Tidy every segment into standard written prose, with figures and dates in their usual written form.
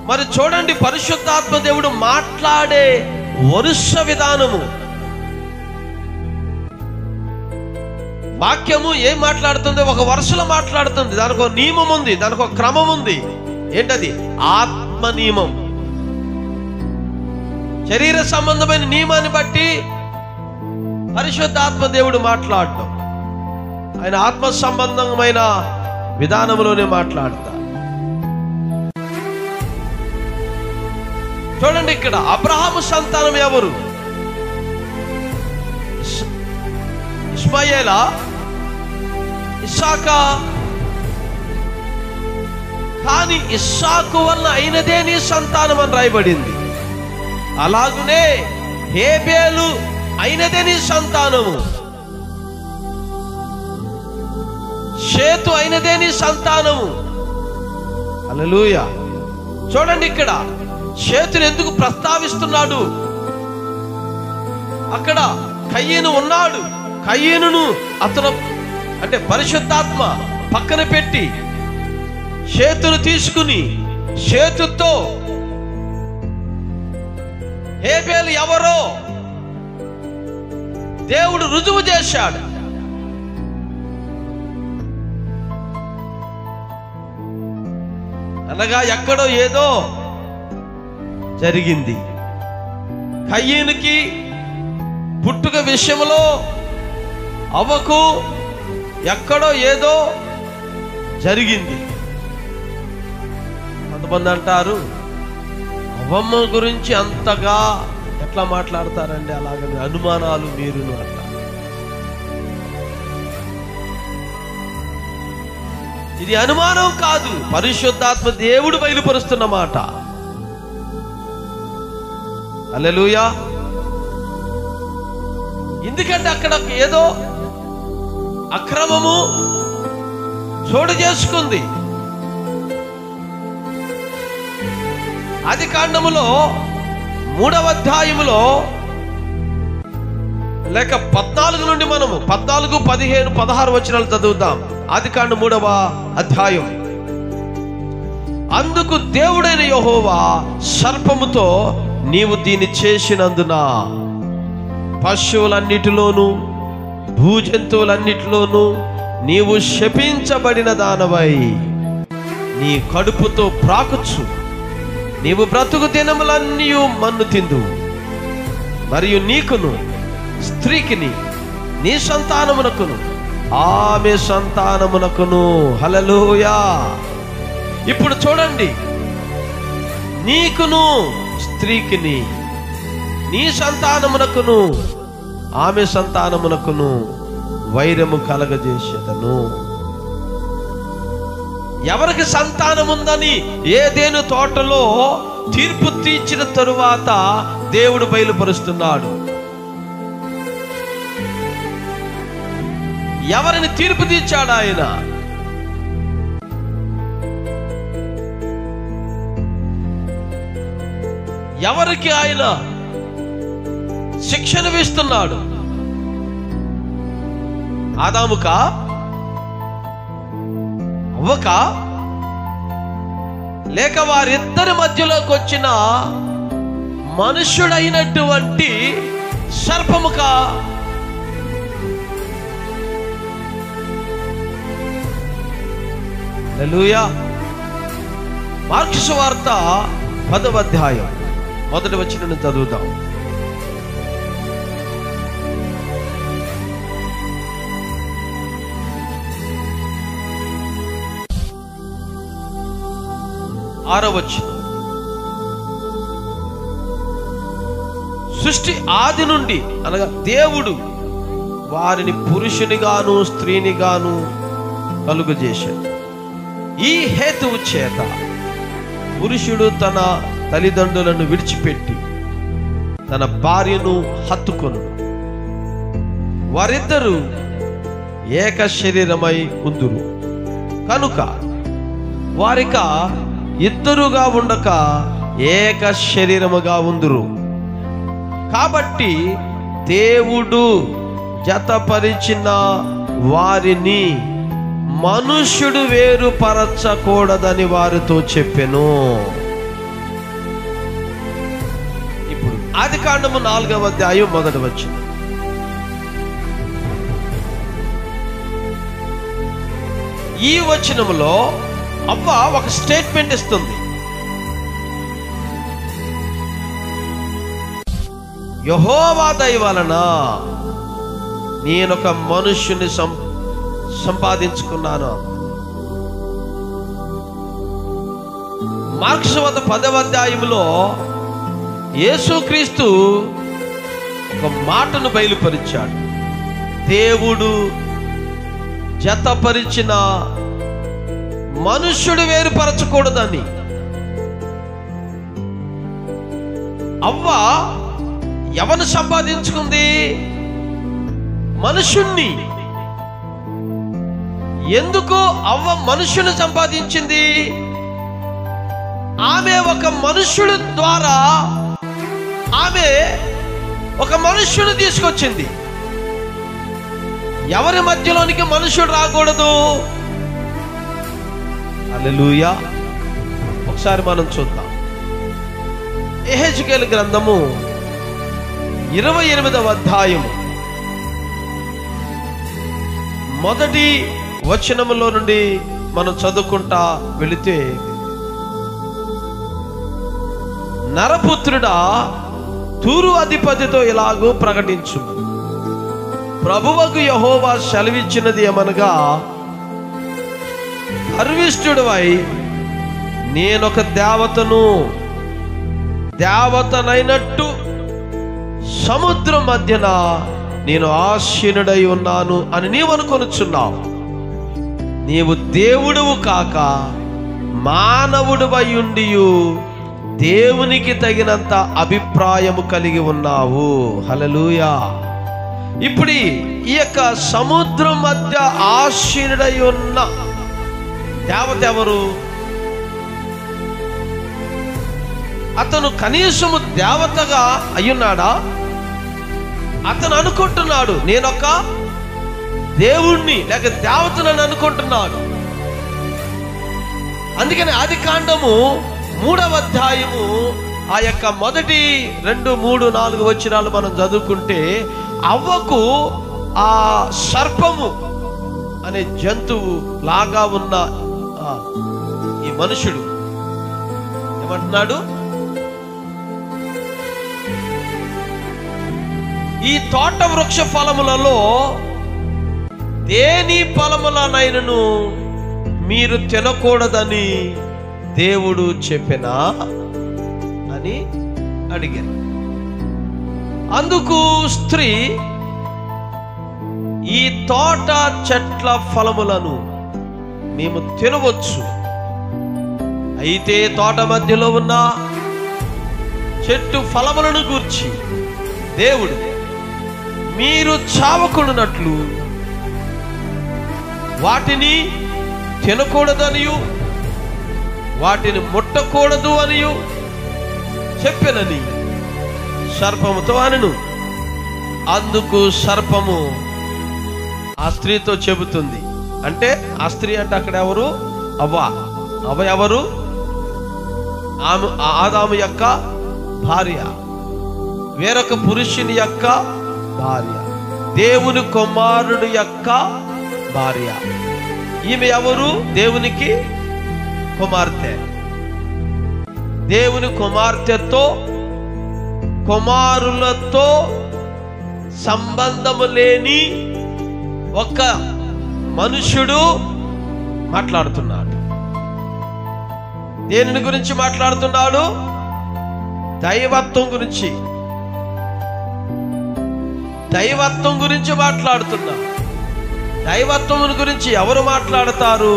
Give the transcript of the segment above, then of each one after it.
మరి చూడండి, పరిశుద్ధాత్మ దేవుడు మాట్లాడే వరుస విధానము. వాక్యము ఏం మాట్లాడుతుంది? ఒక వరుసలో మాట్లాడుతుంది. దానికి ఒక నియమం ఉంది, దానికి ఒక క్రమం ఉంది. ఏంటది? ఆత్మ నియమం. శరీర సంబంధమైన నియమాన్ని బట్టి పరిశుద్ధాత్మ దేవుడు మాట్లాడటం, ఆయన ఆత్మ సంబంధమైన విధానంలోనే మాట్లాడతారు. చూడండి, ఇక్కడ అబ్రహాము సంతానం ఎవరు? ఇష్మాయేలా, ఇస్సాకా? కానీ ఇస్సాకు వల్ల అయినదే నీ సంతానం అని రాయబడింది. అలాగునే హేబేలు అయినదే నీ సంతానము, షేతు అయినదే నీ సంతానము. హల్లెలూయా. చూడండి, ఇక్కడ షేతుని ఎందుకు ప్రస్తావిస్తున్నాడు? అక్కడ కయ్యను ఉన్నాడు. కయ్యనును అతను అంటే పరిశుద్ధాత్మ పక్కన పెట్టి షేతును తీసుకుని షేతుతో హేబేలు ఎవరో దేవుడు రుజువు చేశాడు. అనగా ఎక్కడో ఏదో జరిగింది. కయ్యనుకి పుట్టుక విషయంలో అవ్వకు ఎక్కడో ఏదో జరిగింది. కొంతమంది అంటారు, అవ్వమ్మ గురించి అంతగా ఎట్లా మాట్లాడతారండి? అలాగని అనుమానాలు మీరును అంటారు. ఇది అనుమానం కాదు, పరిశుద్ధాత్మ దేవుడు బయలుపరుస్తున్న మాట. హల్లెలూయా. ఎందుకంటే అక్కడ ఏదో అక్రమము చోటు చేసుకుంది. ఆదికాండములో 3వ అధ్యాయములో లేక 14 నుండి మనము 14, 15, 16 వచనాలు చదువుతాం. ఆదికాండం 3వ అధ్యాయం. అందుకు దేవుడైన యెహోవా సర్పముతో, నీవు దీన్ని చేసినందున పశువులన్నిటిలోను భూజంతువులన్నిటిలోను నీవు శపించబడిన దానవై నీ కడుపుతో ప్రాకుచు, నీవు బ్రతుకు దినములన్నీ మన్ను తిందు, మరియు నీకును స్త్రీకిని నీ సంతానమునకును ఆమె సంతానమునకును. హల్లెలూయా. ఇప్పుడు చూడండి, నీకును స్త్రీకిని నీ సంతానమునకును ఆమె సంతానమునకును వైరము కలగజేసేదను. ఎవరికి సంతానముందని ఏదెను తోటలో తీర్పు తీర్చిన తరువాత దేవుడు బయలుపరుస్తున్నాడు. ఎవరిని తీర్పు తీర్చాడు ఆయన? ఎవరికి ఆయన శిక్షణ వేస్తున్నాడు? ఆదాముకా? అవ్వకా? లేక వారిద్దరి మధ్యలోకి వచ్చిన మనుష్యుడైనటువంటి సర్పముకా? హల్లెలూయా. మార్కు సువార్త 10వ అధ్యాయం 1వ వచనం చదువుదాం. సృష్టి ఆది నుండి అనగా దేవుడు వారిని పురుషునిగాను స్త్రీనిగాను కలుగజేశాడు. ఈ హేతువు చేత పురుషుడు తన తల్లిదండ్రులను విడిచిపెట్టి తన భార్యను హత్తుకొను, వారిద్దరూ ఏక శరీరమై ఉందురు. కనుక వారిక ఇద్దరుగా ఉండక ఏక శరీరముగా ఉందురు. కాబట్టి దేవుడు జతపరిచిన వారిని మనుష్యుడు వేరుపరచకూడదని వారితో చెప్పెను. ఆదికాండము 4వ అధ్యాయం 1వ వచనం. ఈ వచనములో అవ్వ ఒక స్టేట్మెంట్ ఇస్తుంది. యెహోవా దయ వలన నేనొక మనుష్యుని సంపాదించుకున్నాను. మార్కు సువార్త 10వ అధ్యాయంలో యేసుక్రీస్తు ఒక మాటను బయలుపరిచాడు. దేవుడు జతపరిచిన మనుష్యుడు వేరుపరచకూడదని. అవ్వ ఎవరు సంపాదించుకుంది? మనుష్యుణ్ణి. ఎందుకు అవ్వ మనుష్యుని సంపాదించింది? ఆమె ఒక మనుష్యుడి ద్వారా ఆమె ఒక మనుష్యుని తీసుకొచ్చింది. ఎవరి మధ్యలోనికి మనుష్యుడు రాకూడదు. హల్లెలూయా. ఒకసారి మనం చూద్దాం. యెహెజ్కేలు గ్రంథము 28వ అధ్యాయము 1వ వచనములో నుండి మనం చదువుకుంటా వెళితే, నరపుత్రుడా, తూరు అధిపతితో ఇలాగూ ప్రకటించు, ప్రభువకు యెహోవా సెలవిచ్చినది ఏమనగా, గర్విష్ఠుడివై నేనొక దేవతనైనట్టు సముద్రం మధ్యన నేను ఆసీనుడై ఉన్నాను అని నీవు అనుకొనుచున్నావు. నీవు దేవుడువు కాక మానవుడివై ఉండియు దేవునికి తగినంత అభిప్రాయము కలిగి ఉన్నావు. హల్లెలూయా. ఇప్పుడు ఈ యొక్క సముద్రం మధ్య ఆసీనుడై ఉన్న దేవత ఎవరు? అతను కనీసము దేవతగా అయ్యున్నాడా? అతను అనుకుంటున్నాడు నేనొక దేవుణ్ణి లేక దేవతనని అనుకుంటున్నాడు. అందుకని ఆదికాండము 3వ అధ్యాయము ఆ యొక్క 1, 2, 3, 4 వచనాలు మనం చదువుకుంటే, అవ్వకు ఆ సర్పము అనే జంతువు లాగా ఉన్న ఈ మనుషుడు ఏమంటున్నాడు? ఈ తోట వృక్ష ఫలములలో దేని ఫలములనైనను మీరు తినకూడదని దేవుడు చెప్పినా అని అడిగారు. అందుకు స్త్రీ, ఈ తోట చెట్ల ఫలములను మేము తినవచ్చు, అయితే తోట మధ్యలో ఉన్న చెట్టు ఫలములను గూర్చి దేవుడు మీరు చావకూడనట్లు వాటిని తినకూడదనియు వాటిని ముట్టకూడదు అనియు చెప్పెనని సర్పముతో అనెను. అందుకు సర్పము ఆ స్త్రీతో చెబుతుంది. అంటే ఆ స్త్రీ అంటే అక్కడ ఎవరు? అవ్వ. అవ్వ ఎవరు? ఆదాము యొక్క భార్య, వేరొక పురుషుని యొక్క భార్య, దేవుని కుమారుడు యొక్క భార్య. ఈమె ఎవరు? దేవునికి కుమార్తె. దేవుని కుమార్తెతో కుమారులతో సంబంధము లేని ఒక మనుషుడు మాట్లాడుతున్నాడు. దేని గురించి మాట్లాడుతున్నాడు? దైవత్వం గురించి. దైవత్వం గురించి మాట్లాడుతున్నాడు. దైవత్వం గురించి ఎవరు మాట్లాడతారు?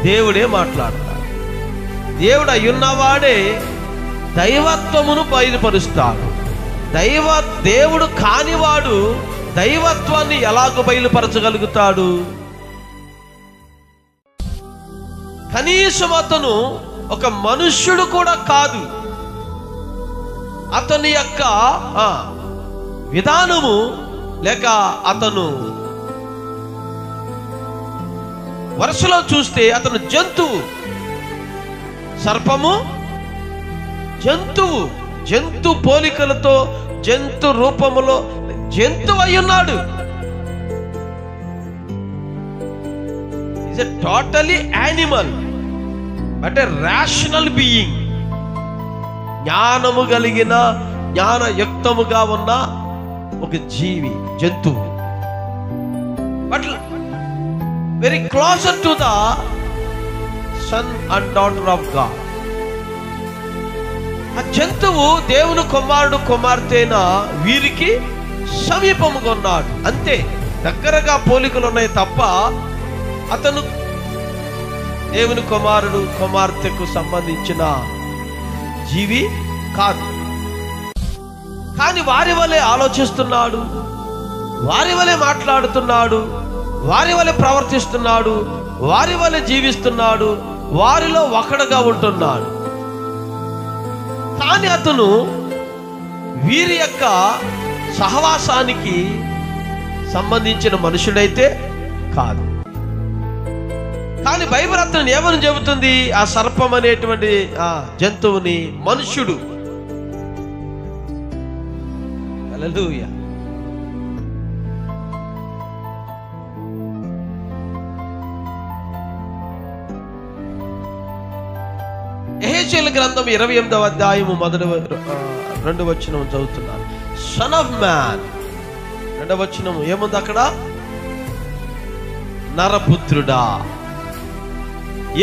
దేవుడే మాట్లాడతాడు. దేవుడు అయ్యున్నవాడే దైవత్వమును బయలుపరుస్తాడు. దేవుడు కానివాడు దైవత్వాన్ని ఎలాగ బయలుపరచగలుగుతాడు? కనీసం అతను ఒక మనుష్యుడు కూడా కాదు. అతని యొక్క విధానము లేక అతను వరుసలో చూస్తే అతను జంతువు. సర్పము జంతువు. జంతు పోలికలతో, జంతు రూపములో జంతువు అయి ఉన్నాడు. Is a totally animal but a rational being. జ్ఞానము కలిగిన, జ్ఞానయుక్తముగా ఉన్న ఒక జీవి, జంతువు. But very closer to the son and daughter of God. ఆ జంతువు దేవుని కుమారుడు కుమార్తెన వీరికి సమీపముగా ఉన్నాడు. అంతే, దగ్గరగా పోలికలు ఉన్నాయి తప్ప అతను దేవుని కుమారుడు కుమార్తెకు సంబంధించిన జీవి కాదు. కానీ వారి వలె ఆలోచిస్తున్నాడు, వారి వలె మాట్లాడుతున్నాడు, వారి వలె ప్రవర్తిస్తున్నాడు, వారి వలె జీవిస్తున్నాడు, వారిలో ఒకడుగా ఉంటున్నాడు. కానీ అతను వీరి యొక్క సహవాసానికి సంబంధించిన మనుషుడైతే కాదు. కానీ బైబిల్ అతను ఏమని చెబుతుంది? ఆ సర్పం అనేటువంటి ఆ జంతువుని మనుష్యుడు. హల్లెలూయా. యెహెజ్కేలు గ్రంథం 28వ అధ్యాయము 2వ వచనం చదువుతున్నాను. సన్ ఆఫ్ మ్యాన్, 2వ వచనం ఏముంది అక్కడ? నరపుత్రుడా.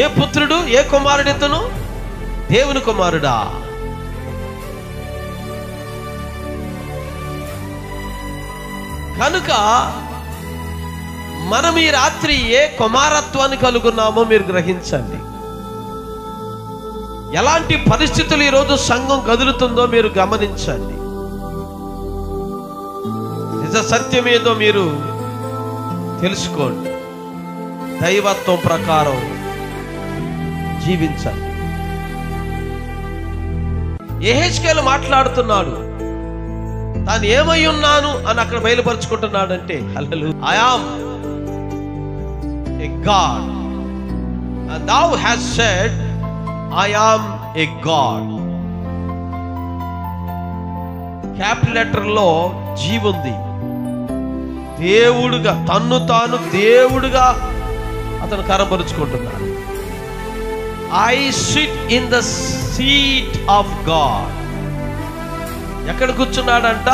ఏ పుత్రుడు? ఏ కుమారుడు ఇతను? దేవుని కుమారుడా. కనుక మనం ఈ రాత్రి ఏ కుమారత్వాన్ని కలుగున్నామో మీరు గ్రహించండి. ఎలాంటి పరిస్థితులు ఈరోజు సంఘం కదులుతుందో మీరు గమనించండి. నిజ సత్యమేదో మీరు తెలుసుకోండి. దైవత్వం ప్రకారం జీవించండి. యెహెజ్కేలు మాట్లాడుతున్నాడు, తాను ఏమై ఉన్నాను అని అక్కడ బయలుపరుచుకుంటున్నాడంటే, hallelujah, I am a God. Thou hast said I am a God. Capital letter లో జీవుంది. దేవుడుగా, తన్ను తాను దేవుడుగా అతను కనబరుచుకుంటున్నాడు. I sit in the seat of God. ఎక్కడ కూర్చున్నాడంట?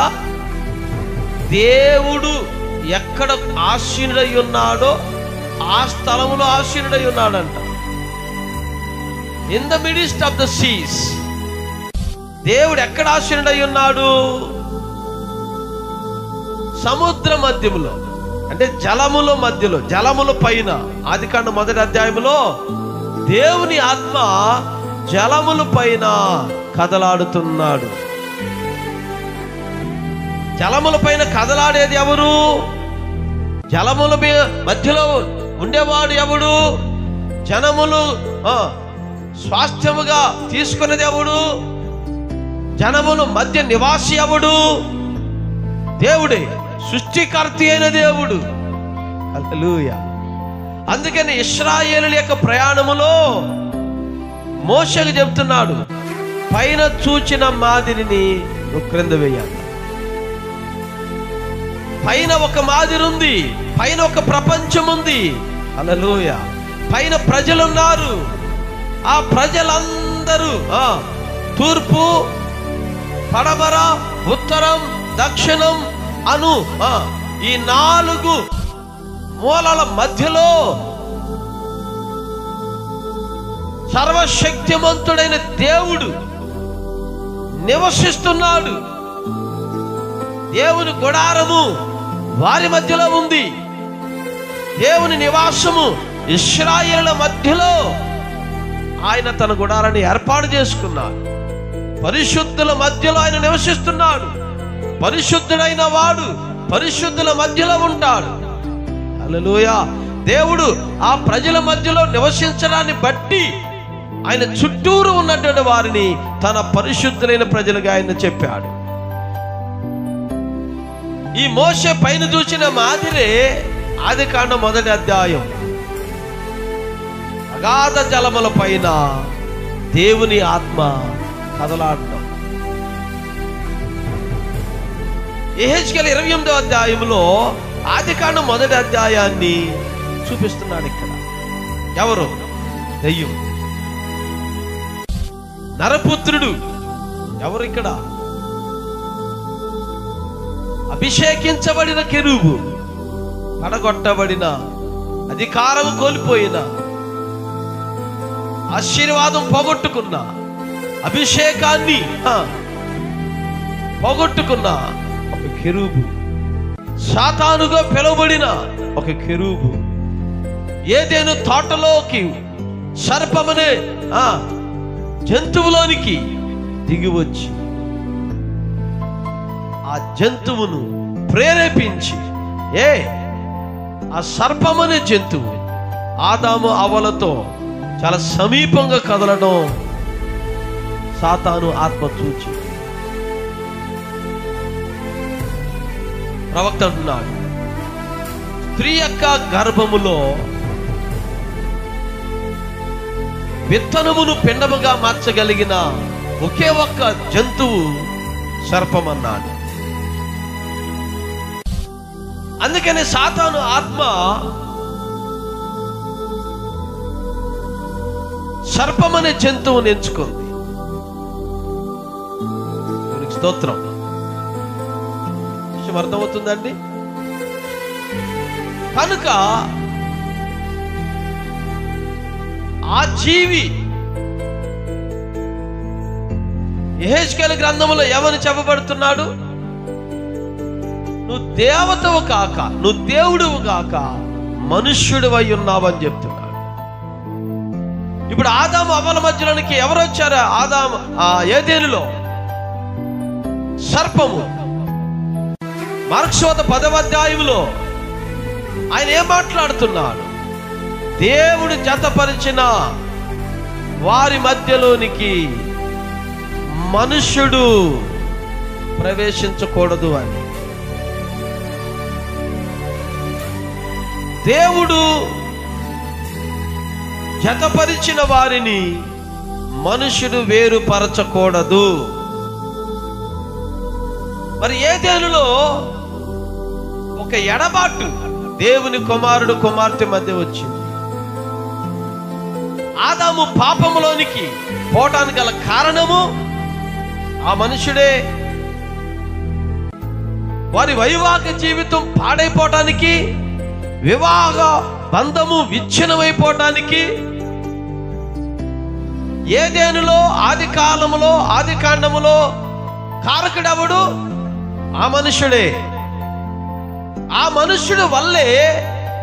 దేవుడు ఎక్కడ ఆసీనుడై ఉన్నాడో ఆ స్థలములో ఆసీనుడై ఉన్నాడంట. In the midst of the Cs. దేవుడు ఎక్కడ ఆసీనుడై ఉన్నాడు? సముద్ర మధ్యములో, అంటే జలముల మధ్యలో, జలముల పైన. ఆదికాండం 1వ అధ్యాయములో దేవుని ఆత్మ జలముల పైన కదలాడుతున్నాడు. జలముల పైన కదలాడేది ఎవరు? జలముల మధ్యలో ఉండేవాడు ఎవడు? జనములు స్వాస్థ్యముగా తీసుకున్నది ఎవడు? జనములు మధ్య నివాసి ఎవడు? దేవుడే, సృష్టికర్త అయిన దేవుడు. హల్లెలూయా. అందుకని ఇశ్రాయేలుల యొక్క ప్రయాణములో మోషేకు చెప్తున్నాడు, పైన చూచిన మాదిరిని నువ్వు క్రింద వేయాలి. పైన ఒక మాదిరి ఉంది, పైన ఒక ప్రపంచం ఉంది. హల్లెలూయా. పైన ప్రజలున్నారు. ఆ ప్రజలందరూ తూర్పు, పడమర, ఉత్తరం, దక్షిణం అను ఈ 4 మూలల మధ్యలో సర్వశక్తిమంతుడైన దేవుడు నివసిస్తున్నాడు. దేవుని గుడారము వారి మధ్యలో ఉంది. దేవుని నివాసము ఇశ్రాయేలుల మధ్యలో ఆయన తన గుడారాన్ని ఏర్పాటు చేసుకున్నాడు. పరిశుద్ధుల మధ్యలో ఆయన నివసిస్తున్నాడు. పరిశుద్ధుడైన వాడు పరిశుద్ధుల మధ్యలో ఉంటాడు. హల్లెలూయా. దేవుడు ఆ ప్రజల మధ్యలో నివసించడాన్ని బట్టి ఆయన చుట్టూరు ఉన్నటువంటి వారిని తన పరిశుద్ధులైన ప్రజలుగా ఆయన చెప్పాడు. ఈ మోషే పైన చూసిన మాదిరే ఆదికాండం 1వ అధ్యాయం. అగాధ జలముల పైన దేవుని ఆత్మ కదలాడడం. యెహెజ్కేలు 28వ అధ్యాయంలో ఆదికాండం 1వ అధ్యాయాన్ని చూపిస్తున్నాడు. ఇక్కడ ఎవరు? దెయ్యం. నరపుత్రుడు ఎవరు? ఇక్కడ అభిషేకించబడిన కెరూబు, పడగొట్టబడిన, అధికారం కోల్పోయిన, ఆశీర్వాదం పోగొట్టుకున్న, అభిషేకాన్ని పోగొట్టుకున్న ఒక కెరూబు, సాతానుగా పిలువబడిన ఒక కెరూబు, ఏదైనా తోటలోకి సర్పమనే జంతువులోనికి దిగివచ్చి ఆ జంతువును ప్రేరేపించి, ఆ సర్పమనే జంతువు ఆదాము అవ్వలతో చాలా సమీపంగా కదలడం సాతాను ఆత్మ చూచి ప్రవక్త అంటున్నాడు, స్త్రీ యొక్క గర్భములో విత్తనమును పిండముగా మార్చగలిగిన ఒకే ఒక్క జంతువు సర్పమన్నాడు. అందుకని సాతాను ఆత్మ సర్పమనే జంతువుని ఎంచుకుంది. స్తోత్రం. అర్థమవుతుందండి? కనుక ఆ జీవి యెహెజ్కేలు గ్రంథంలో ఏమని చెప్పబడుతున్నాడు? నువ్వు దేవతవు కాక, నువ్వు దేవుడువు కాక మనుష్యుడు అయి ఉన్నావని చెప్తున్నాడు. ఇప్పుడు ఆదాము అవ్వల మధ్యలోనికి ఎవరు వచ్చారు? ఆదాము ఏదెనులో సర్పము. మార్కు సువార్త 10వ అధ్యాయంలో ఆయన ఏం మాట్లాడుతున్నాడు? దేవుడు జతపరిచిన వారి మధ్యలోనికి మనుష్యుడు ప్రవేశించకూడదు అని. దేవుడు జతపరిచిన వారిని మనుష్యుడు వేరుపరచకూడదు. మరి ఏదెనులో ఒక ఎడబాటు దేవుని కుమారుడు కుమార్తె మధ్య వచ్చింది. ఆదాము పాపములోనికి పోవటానికి గల కారణము ఆ మనుషుడే. వారి వైవాహిక జీవితం పాడైపోవటానికి, వివాహ బంధము విచ్ఛిన్నమైపోవటానికి ఏదెనులో ఆది కాలములో ఆది కాండములో కారకుడెవడు? ఆ మనుషుడే. ఆ మనుష్యుడు వల్లే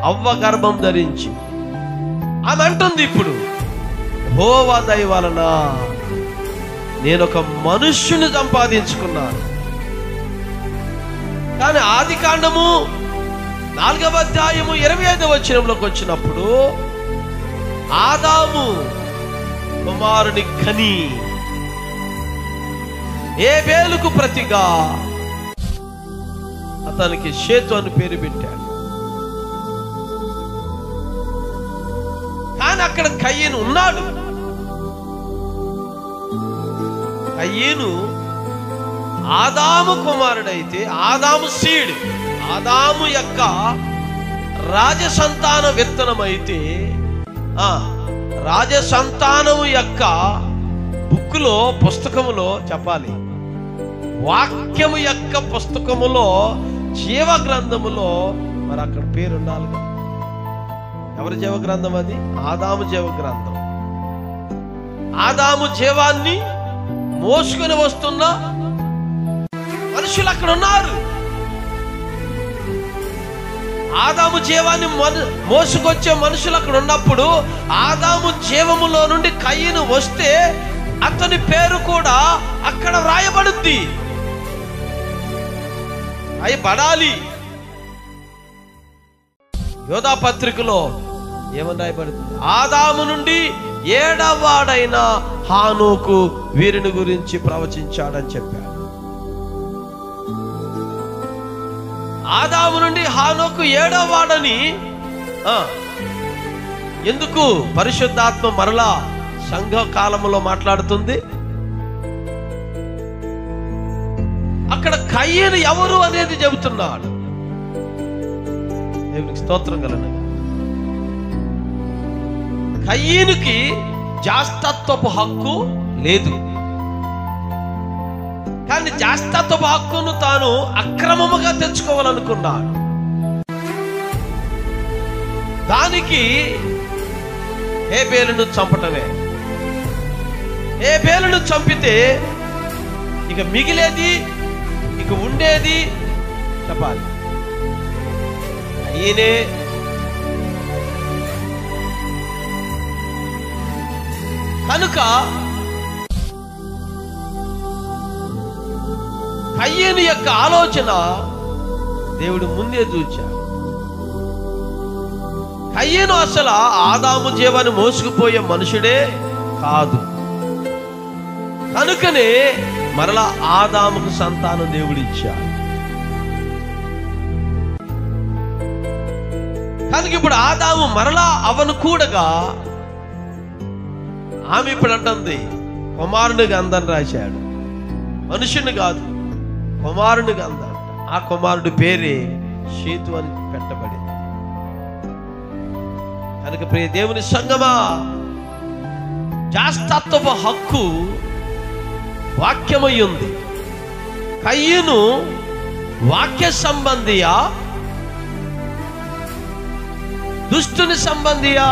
అవ్వ గర్భం ధరించి ఆమె అంటుంది, ఇప్పుడు యెహోవా దయ వలన నేను ఒక మనుష్యుని సంపాదించుకున్నాను. కానీ ఆది కాండము 4వ అధ్యాయము 25వ వచనంలోకి వచ్చినప్పుడు ఆదాము కుమారుని కని ఏబేలుకు ప్రతిగా అతనికి షేతు అని పేరు పెట్టాడు. కానీ అక్కడ కయ్యను ఉన్నాడు. కయ్యను ఆదాము కుమారుడైతే, ఆదాము సీడ్, ఆదాము యొక్క రాజసంతాన విత్తనమైతే, రాజసంతానము యొక్క బుక్కులో పుస్తకములో చెప్పాలి, వాక్యము యొక్క పుస్తకములో జీవ గ్రంథములో మరి అక్కడ పేరు ఉండాలి. ఎవరి జీవ గ్రంథం అది? ఆదాము జీవ గ్రంథం. ఆదాము జీవాన్ని మోసుకొని వస్తున్న మనుషులు అక్కడ ఉన్నారు. ఆదాము జీవాన్ని మోసుకొచ్చే మనుషులు అక్కడ ఉన్నప్పుడు ఆదాము జీవములో నుండి కయ్యను వస్తే అతని పేరు కూడా అక్కడ వ్రాయబడుద్ది, అయి పడాలి. యోధా పత్రికలో ఏమని రాయబడుతుంది? ఆదాము నుండి 7వ వాడైన హానోకు వీరిని గురించి ప్రవచించాడని చెప్పాడు. ఆదాము నుండి హానోకు 7వ వాడని ఎందుకు పరిశుద్ధాత్మ మరలా సంఘ కాలములో మాట్లాడుతుంది? అక్కడ అక్కడ కయ్యను ఎవరు అనేది చెబుతున్నాడు. దేవునికి స్తోత్రం కలనగా. కయ్యనుకి జాస్తత్వపు హక్కు లేదు, కానీ జాస్తత్వపు హక్కును తాను అక్రమముగా తెచ్చుకోవాలనుకున్నాడు. దానికి హేబేలును చంపటమే. హేబేలును చంపితే ఇక మిగిలేది, ఇక ఉండేది చెప్పాలి ఈయనే. కనుక కయ్యను యొక్క ఆలోచన దేవుడు ముందే చూచాడు. కయ్యను అసలు ఆదాము జీవాన్ని మోసుకుపోయే మనుషుడే కాదు. కనుకనే మరలా ఆదాముకు సంతానం దేవుడిచ్చాడు. కనుక ఇప్పుడు ఆదాము మరలా అవను కూడగా ఆమె ఇప్పుడు అంటుంది కుమారునిగా అందని రాశాడు. మనుషుని కాదు, కుమారునిగా అందంట. ఆ కుమారుడి పేరే షేతు అని పెట్టబడింది. కనుక ప్రియ దేవుని సంగమా, జాస్తత్వపు హక్కు వాక్యమై ఉంది. కయ్యను వాక్య సంబంధియా, దుష్టుని సంబంధియా?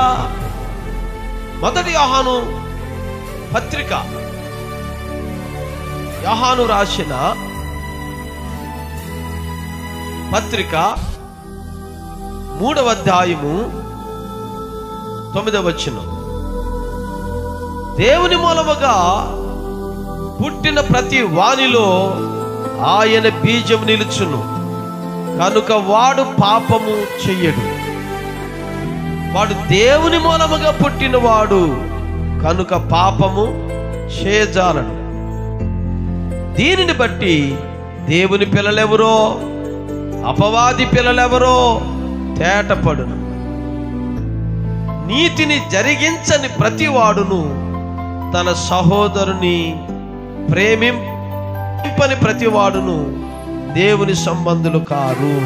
మొదటి యోహాను పత్రిక, యోహాను రాసిన పత్రిక 3వ అధ్యాయము 9వ వచనం. దేవుని మూలముగా పుట్టిన ప్రతి వానిలో ఆయన బీజం నిలుచును, కనుక వాడు పాపము చెయ్యడు. వాడు దేవుని మూలముగా పుట్టినవాడు కనుక పాపము చేయజాలడు. దీనిని బట్టి దేవుని పిల్లలెవరో అపవాది పిల్లలెవరో తేటపడును. నీతిని జరిగించని ప్రతివాడును తన సహోదరుని ప్రేమింపని ప్రతివాడును దేవుని సంబంధులు కారు.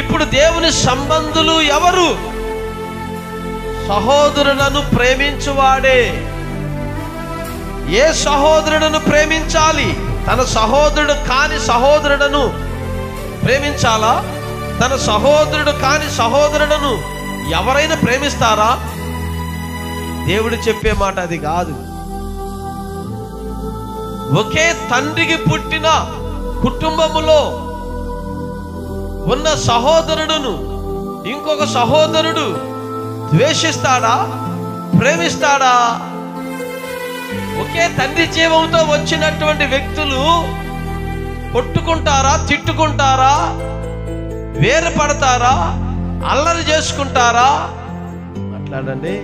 ఇప్పుడు దేవుని సంబంధులు ఎవరు? సహోదరులను ప్రేమించువాడే. ఏ సహోదరులను ప్రేమించాలి? తన సహోదరుడు కాని సహోదరులను ప్రేమించాలా? తన సహోదరుడు కాని సహోదరులను ఎవరైనా ప్రేమిస్తారా? దేవుడు చెప్పే మాట అది కాదు. ఒకే తండ్రికి పుట్టిన కుటుంబములో ఉన్న సహోదరుడును ఇంకొక సహోదరుడు ద్వేషిస్తాడా? ప్రేమిస్తాడా? ఒకే తండ్రి జీవంతో వచ్చినటువంటి వ్యక్తులు కొట్టుకుంటారా? తిట్టుకుంటారా? వేరు పడతారా? అల్లరి చేసుకుంటారా? మాట్లాడండి.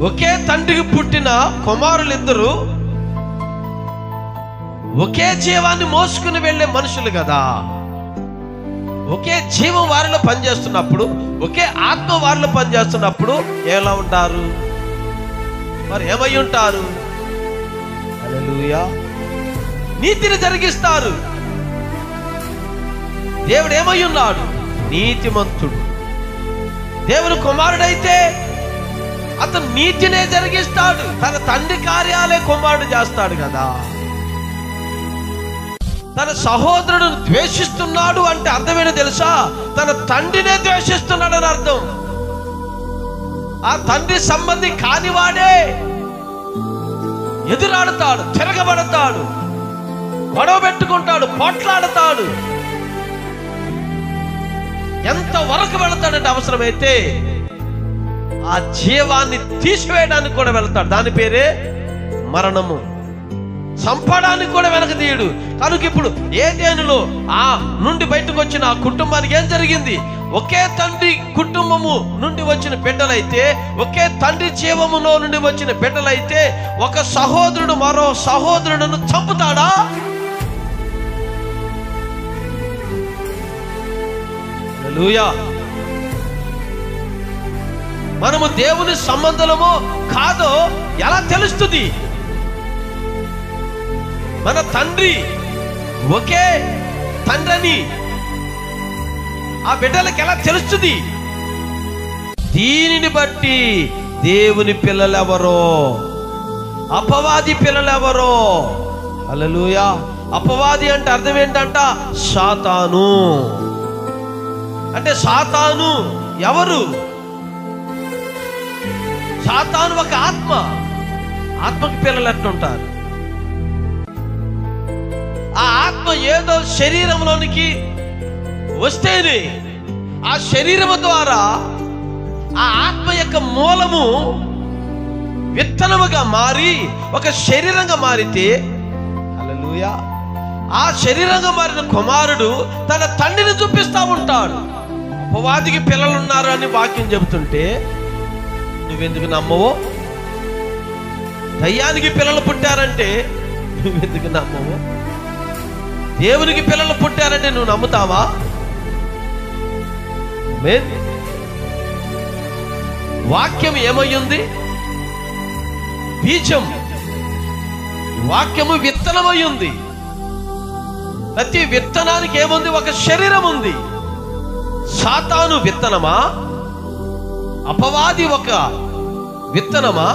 ఒకే తండ్రికి పుట్టిన కుమారులిద్దరూ ఒకే జీవాన్ని మోసుకుని వెళ్ళే మనుషులు కదా. ఒకే జీవం వారిలో పనిచేస్తున్నప్పుడు, ఒకే ఆత్మ వారిలో పనిచేస్తున్నప్పుడు ఎలా ఉంటారు? మరి ఏమై ఉంటారు? హల్లెలూయా. నీతిని జరిగిస్తారు. దేవుడు ఏమై ఉన్నాడు? నీతిమంతుడు. దేవుని కుమారుడైతే అతను నీతినే జరిగిస్తాడు. తన తండ్రి కార్యాలే కుమారుడు చేస్తాడు కదా. తన సహోదరుడు ద్వేషిస్తున్నాడు అంటే అర్థమేనో తెలుసా? తన తండ్రినే ద్వేషిస్తున్నాడు అని అర్థం. ఆ తండ్రి సంబంధి కానివాడే ఎదురాడుతాడు, తిరగబడతాడు, గొడవ పెట్టుకుంటాడు, పోట్లాడతాడు. ఎంత వరకు వెళతాడంటే అవసరమైతే ఆ జీవాన్ని తీసివేయడానికి కూడా వెళతాడు. దాని పేరే మరణము. చంపడానికి కూడా వెనక తీయడు. కనుక ఇప్పుడు ఏదెనులో ఆ నుండి బయటకు వచ్చిన ఆ కుటుంబానికి ఏం జరిగింది? ఒకే తండ్రి కుటుంబము నుండి వచ్చిన బిడ్డలైతే, ఒకే తండ్రి జీవములో నుండి వచ్చిన బిడ్డలైతే ఒక సహోదరుడు మరో సహోదరుడును చంపుతాడా? హల్లెలూయా. మనము దేవుని సంబంధమో కాదో ఎలా తెలుస్తుంది? మన తండ్రి ఒకే తండ్రిని ఆ బిడ్డలకు ఎలా తెలుస్తుంది? దీనిని బట్టి దేవుని పిల్లలెవరో, అపవాది పిల్లలెవరో. హల్లెలూయా. అపవాది అంటే అర్థం ఏంటంట? సాతాను. అంటే సాతాను ఎవరు? సాతాను ఒక ఆత్మ. ఆత్మకి పిల్లలు ఎట్లుంటారు? ఆ ఆత్మ ఏదో శరీరంలోనికి వస్తేనే ఆ శరీరము ద్వారా ఆ ఆత్మ యొక్క మూలము విత్తనముగా మారి ఒక శరీరంగా మారితే, హల్లెలూయా, ఆ శరీరంగా మారిన కుమారుడు తన తండ్రిని చూపిస్తా ఉంటాడు. అపవాదికి పిల్లలు ఉన్నారు అని వాక్యం చెబుతుంటే నువ్వెందుకు నమ్మవు? దయ్యానికి పిల్లలు పుట్టారంటే నువ్వెందుకు నమ్మవు? దేవునికి పిల్లలు పుట్టారంటే నువ్వు నమ్ముతావా? వాక్యం ఏమయ్యింది? బీజం. వాక్యము విత్తనమయ్యింది. ప్రతి విత్తనానికి ఏముంది? ఒక శరీరం ఉంది. సాతాను విత్తనమా? అపవాది ఒక విత్తనమా?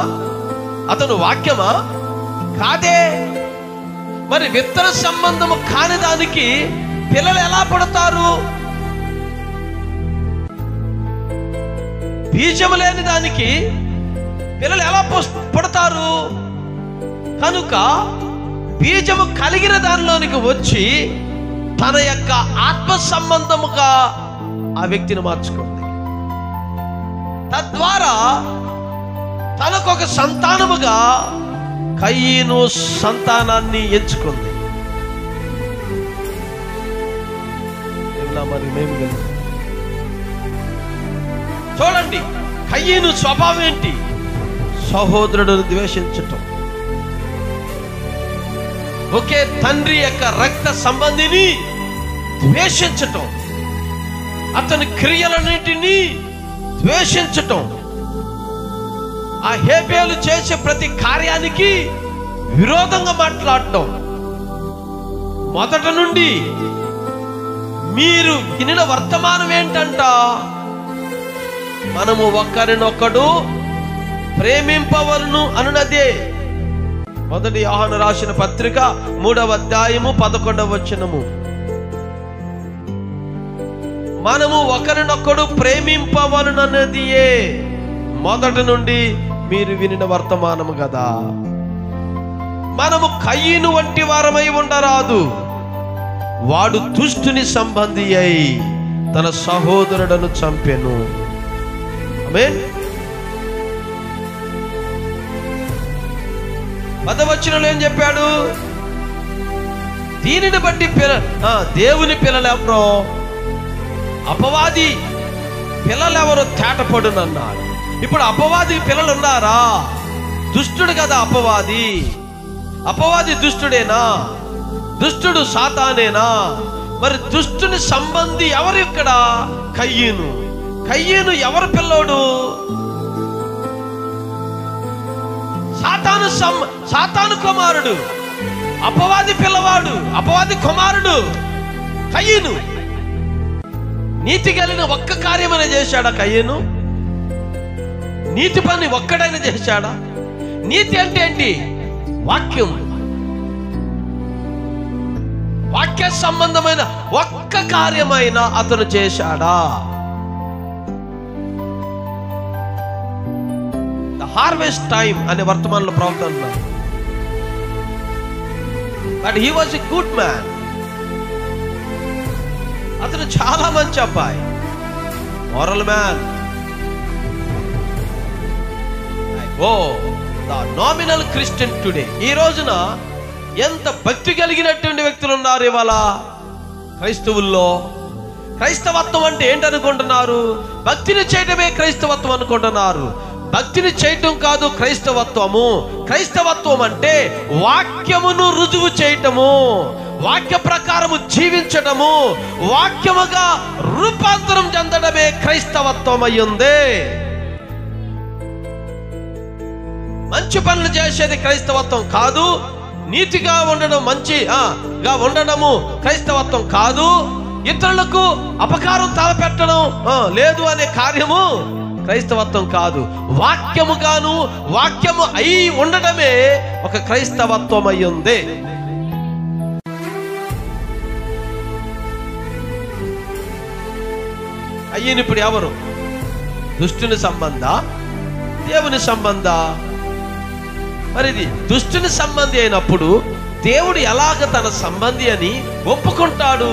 అతను వాక్యమా? కాదే. మరి విత్తన సంబంధము కాని దానికి పిల్లలు ఎలా పడతారు? బీజము లేని దానికి పిల్లలు ఎలా పడతారు? కనుక బీజము కలిగిన దానిలోనికి వచ్చి తన యొక్క ఆత్మ సంబంధముగా ఆ వ్యక్తిని మార్చుకుంది. తద్వారా తనకొక సంతానముగా కయీను సంతానాన్ని ఎంచుకుంది. మరి మేము చూడండి, కయీను స్వభావం ఏంటి? సహోదరుడును ద్వేషించటం. ఒకే తండ్రి యొక్క రక్త సంబంధిని ద్వేషించటం, అతని క్రియలన్నింటినీ ద్వేషించటం, ఆ హేబేలు చేసే ప్రతి కార్యానికి విరోధంగా మాట్లాడటం. మొదట నుండి మీరు వినిన వర్తమానం ఏంటంట? మనము ఒకరినొకడు ప్రేమింపవలను అనున్నదే. మొదటి యోహాను రాసిన పత్రిక 3వ అధ్యాయము 11వ వచనము. మనము ఒకరినొకడు ప్రేమింపవలనన్నదియే మొదటి నుండి మీరు వినిన వర్తమానము కదా. మనము కయీను వంటి వారమై ఉండరాదు. వాడు దుష్టుని సంబంధి అయి తన సహోదరుడను చంపెను. ఆమేన్. 10వ వచనంలో ఏం చెప్పాడు? దీనిని బట్టి దేవుని పిల్లలెవరో, అపవాది పిల్లలెవరో తేటపడునన్నాడు. ఇప్పుడు అపవాది పిల్లలు ఉన్నారా? దుష్టుడు కదా అపవాది. అపవాది దుష్టుడేనా? దుష్టుడు సాతానేనా? మరి దుష్టుని సంబంధి ఎవరు ఇక్కడ? కయ్యను. కయ్యను ఎవరు పిల్లోడు? సాతాను కుమారుడు, అపవాది పిల్లవాడు, అపవాది కుమారుడు కయ్యను. నీతి కలిగిన ఒక్క కార్యమైనా చేశాడా కయ్యను? నీతి పని ఒక్కడైనా చేశాడా? నీతి అంటే ఏంటి? వాక్యం. వాక్య సంబంధమైన ఒక్క కార్యమైనా అతను చేశాడా? హార్వెస్ట్ టైం అనే వర్తమానంలో ప్రవక్త, but he was a good man. అతను చాలా మంచి అబ్బాయి, moral man. Oh the nominal Christian today. ఈ రోజున ఎంత భక్తి కలిగినటువంటి వ్యక్తులు ఉన్నారు ఇవాళ క్రైస్తవుల్లో. క్రైస్తవత్వం అంటే ఏంటనుకుంటున్నారు? భక్తిని చేయడమే క్రైస్తవత్వం అనుకుంటున్నారు. భక్తిని చేయటం కాదు క్రైస్తవత్వము. క్రైస్తవత్వం అంటే వాక్యమును రుజువు చేయటము, వాక్య ప్రకారము జీవించటము, వాక్యముగా రూపాంతరం చెందడమే క్రైస్తవత్వం అయ్యింది. మంచి పనులు చేసేది క్రైస్తవత్వం కాదు. నీతిగా ఉండడం మంచిగా ఉండడము క్రైస్తవత్వం కాదు, ఇతరులకు అపకారం తలపెట్టడం లేదు అనే కార్యము క్రైస్తవత్వం కాదు. వాక్యము అయి ఉండడమే ఒక క్రైస్తవత్వం అయి ఉంది. అయ్యని ఇప్పుడు ఎవరు? దుష్టుని సంబంధ, దేవుని సంబంధ? మరి ఇది దుష్టుని సంబంధి అయినప్పుడు దేవుడు ఎలాగ తన సంబంధి అని ఒప్పుకుంటాడు?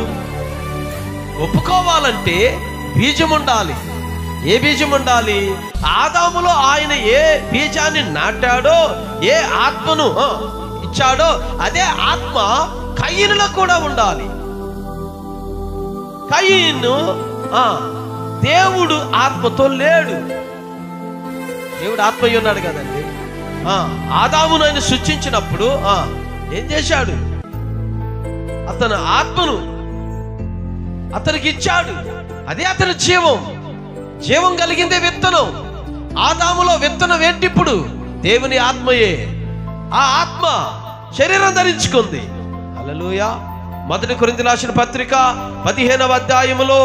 ఒప్పుకోవాలంటే బీజం ఉండాలి. ఏ బీజం ఉండాలి? ఆదాములో ఆయన ఏ బీజాన్ని నాటాడో, ఏ ఆత్మను ఇచ్చాడో అదే ఆత్మ కయీనులో కూడా ఉండాలి. కయీను దేవుడు ఆత్మతో లేడు. దేవుడు ఆత్మ ఉన్నాడు కదండి. ఆదామును ఆయన సృష్టించినప్పుడు ఏం చేశాడు? అతను ఆత్మను అతనికి ఇచ్చాడు. అదే అతని జీవం కలిగిందే విత్తనం. ఆదాములో విత్తనం ఏంటి? ఇప్పుడు దేవుని ఆత్మయే. ఆ ఆత్మ శరీరం ధరించుకుంది. హల్లెలూయా. 1 కొరింథీయులకు రాసిన పత్రిక 15వ అధ్యాయములో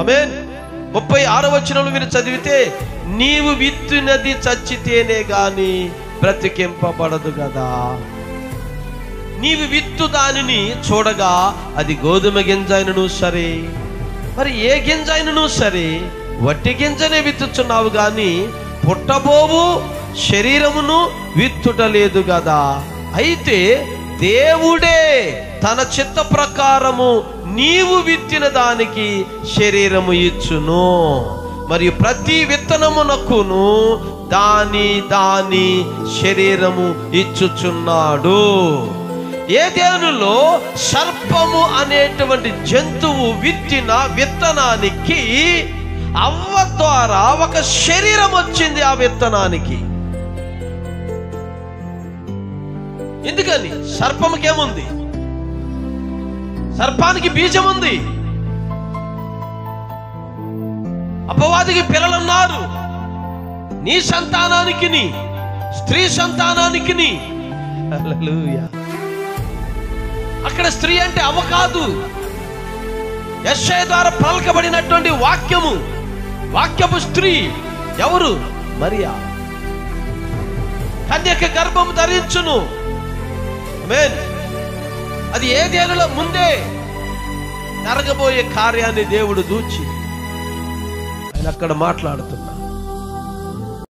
ఆమేన్ 36వ వచనంలో మీరు చదివితే, నీవు విత్తునది చచ్చితేనే గాని బ్రతికింపబడదు కదా. నీవు విత్తు దానిని చూడగా అది గోధుమ గింజ అయినను సరే, మరి ఏ గింజ అయినను సరే వట్టి గింజనే విత్తుచున్నావు గాని పుట్టబోవు శరీరమును విత్తుటలేదు కదా. అయితే దేవుడే తన చిత్త ప్రకారము నీవు విత్తిన దానికి శరీరము ఇచ్చును. మరియు ప్రతి విత్తనమునకును దాని శరీరము ఇచ్చుచున్నాడు. ఏదెనులో సర్పము అనేటువంటి జంతువు విత్తిన విత్తనానికి అవ్వ ద్వారా ఒక శరీరం వచ్చింది. ఆ విత్తనానికి ఎందుకని? సర్పముకి ఏముంది? సర్పానికి బీజం ఉంది. అపవాదికి పిల్లలున్నారు. నీ సంతానానికి, స్త్రీ సంతానానికి. హల్లెలూయా. అక్కడ స్త్రీ అంటే అవ్వ కాదు, యెషయా ద్వారా పలకబడినటువంటి వాక్యపు స్త్రీ ఎవరు? మరియా. కన్యక గర్భం ధరించును. ఆమేన్. అది ఏదేనులో ముందే జరగబోయే కార్యాన్ని దేవుడు దూచి ఆయన అక్కడ మాట్లాడుతున్నాడు.